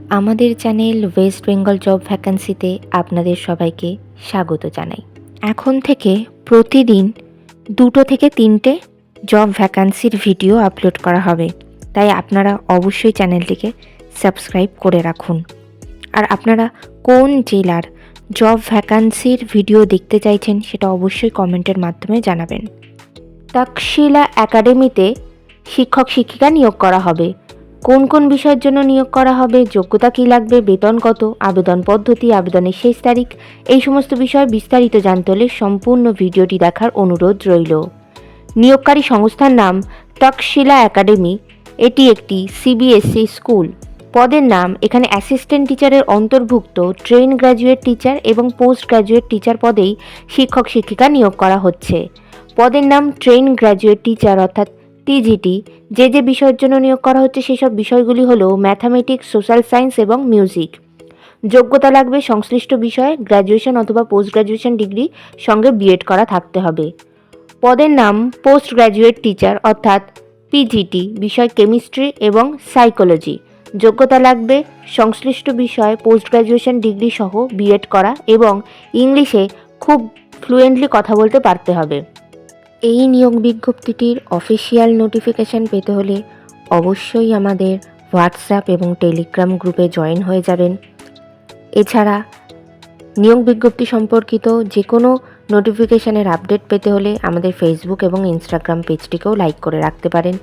আমাদের channel West Bengal job ভ্যাকান্সিতে আপনাদের সবাইকে স্বাগত জানাই। এখন থেকে প্রতিদিন 2 থেকে 3টে জব ভ্যাকান্সির ভিডিও আপলোড করা হবে, তাই আপনারা অবশ্যই চ্যানেলটিকে সাবস্ক্রাইব করে রাখুন। আর আপনারা কোন জেলার জব ভ্যাকান্সির ভিডিও দেখতে চাইছেন সেটা অবশ্যই কমেন্টের মাধ্যমে জানাবেন। তক্ষশিলা একাডেমিতে শিক্ষক শিক্ষিকা নিয়োগ করা হবে। কোন কোন বিষয়ের জন্য নিয়োগ করা হবে, যোগ্যতা কী লাগবে, বেতন কত, আবেদন পদ্ধতি, আবেদনের শেষ তারিখ, এই সমস্ত বিষয়ে বিস্তারিত জানতে হলে সম্পূর্ণ ভিডিওটি দেখার অনুরোধ রইল। নিয়োগকারী সংস্থার নাম তক্ষশিলা একাডেমি। এটি একটি সিবিএসই স্কুল। পদের নাম এখানে অ্যাসিস্ট্যান্ট টিচারের অন্তর্ভুক্ত ট্রেন গ্র্যাজুয়েট টিচার এবং পোস্ট গ্র্যাজুয়েট টিচার পদেই শিক্ষক শিক্ষিকা নিয়োগ করা হচ্ছে। পদের নাম ট্রেন গ্র্যাজুয়েট টিচার অর্থাৎ টিজিটি। যে বিষয়ের জন্য নিয়োগ করা হচ্ছে সেসব বিষয়গুলি হলো ম্যাথামেটিক্স, সোশ্যাল সায়েন্স এবং মিউজিক। যোগ্যতা লাগবে সংশ্লিষ্ট বিষয়ে গ্র্যাজুয়েশন অথবা পোস্ট গ্র্যাজুয়েশন ডিগ্রি সঙ্গে বিএড করা থাকতে হবে। পদের নাম পোস্ট গ্র্যাজুয়েট টিচার অর্থাৎ পিজিটি, বিষয় কেমিস্ট্রি এবং সাইকোলজি। যোগ্যতা লাগবে সংশ্লিষ্ট বিষয়ে পোস্ট গ্র্যাজুয়েশন ডিগ্রি সহ বিএড করা এবং ইংলিশে খুব ফ্লুয়েন্টলি কথা বলতে পারতে হবে। এই নিয়োগ বিজ্ঞপ্তিটির অফিসিয়াল নোটিফিকেশান পেতে হলে অবশ্যই আমাদের হোয়াটসঅ্যাপ এবং টেলিগ্রাম গ্রুপে জয়েন হয়ে যাবেন। এছাড়া নিয়োগ বিজ্ঞপ্তি সম্পর্কিত যে কোনো নোটিফিকেশানের আপডেট পেতে হলে আমাদের ফেসবুক এবং ইনস্টাগ্রাম পেজটিকেও লাইক করে রাখতে পারেন।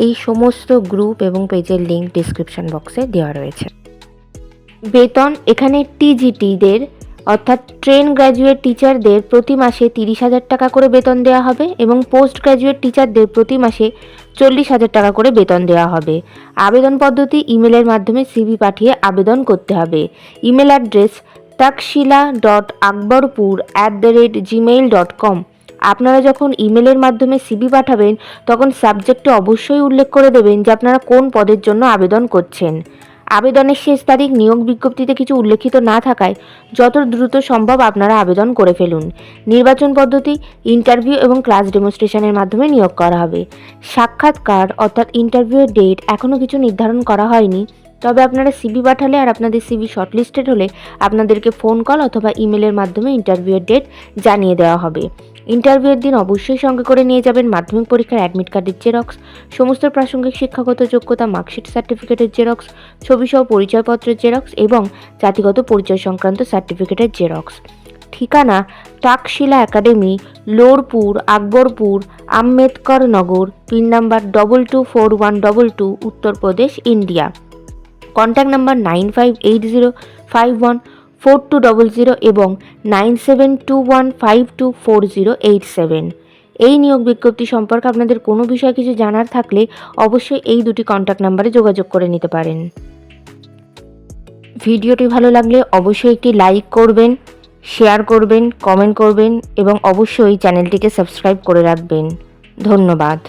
এই সমস্ত গ্রুপ এবং পেজের লিঙ্ক ডিসক্রিপশন বক্সে দেওয়া রয়েছে। বেতন এখানে টিজিটিদের অর্থাৎ ট্রেন গ্র্যাজুয়েট টিচারদের প্রতি মাসে 30,000 টাকা করে বেতন দেওয়া হবে এবং পোস্ট গ্র্যাজুয়েট টিচারদের প্রতি মাসে 40,000 টাকা করে বেতন দেওয়া হবে। আবেদন পদ্ধতি ইমেলের মাধ্যমে সিভি পাঠিয়ে আবেদন করতে হবে। Email address takshila.akbarpur@gmail.com। আপনারা যখন ইমেলের মাধ্যমে সিভি পাঠাবেন তখন সাবজেক্টে অবশ্যই উল্লেখ করে দেবেন যে আপনারা কোন পদের জন্য আবেদন করছেন। আবেদনের শেষ তারিখ নিয়োগ বিজ্ঞপ্তিতে কিছু উল্লেখিত না থাকায় যত দ্রুত সম্ভব আপনারা আবেদন করে ফেলুন। নির্বাচন পদ্ধতি ইন্টারভিউ এবং ক্লাস ডেমনস্ট্রেশনের মাধ্যমে নিয়োগ করা হবে। সাক্ষাৎকার অর্থাৎ ইন্টারভিউয়ের ডেট এখনও কিছু নির্ধারণ করা হয়নি, তবে আপনারা সিভি পাঠালে আর আপনাদের সিভি শর্টলিস্টেড হলে আপনাদেরকে ফোন কল অথবা ইমেলের মাধ্যমে ইন্টারভিউয়ের ডেট জানিয়ে দেওয়া হবে। ইন্টারভিউয়ের দিন অবশ্যই সঙ্গে করে নিয়ে যাবেন মাধ্যমিক পরীক্ষার অ্যাডমিট কার্ডের জেরক্স, সমস্ত প্রাসঙ্গিক শিক্ষাগত যোগ্যতা মার্কশিট সার্টিফিকেটের জেরক্স, ছবিসহ পরিচয়পত্রের জেরক্স এবং জাতিগত পরিচয় সংক্রান্ত সার্টিফিকেটের জেরক্স। ঠিকানা Takshashila academy, Lorpur, Akbarpur, Ambedkar Nagar, pin number 224122, Uttar Pradesh, India. Contact number 9580514200 এবং 9721524087। এই নিয়োগ বিজ্ঞপ্তি সম্পর্কে আপনাদের কোনো বিষয়ে কিছু জানার থাকলে অবশ্যই এই দুটি কন্ট্যাক্ট নাম্বারে যোগাযোগ করে নিতে পারেন। ভিডিওটি ভালো লাগলে অবশ্যই একটি লাইক করবেন, শেয়ার করবেন, কমেন্ট করবেন এবং অবশ্যই চ্যানেলটিকে সাবস্ক্রাইব করে রাখবেন। ধন্যবাদ।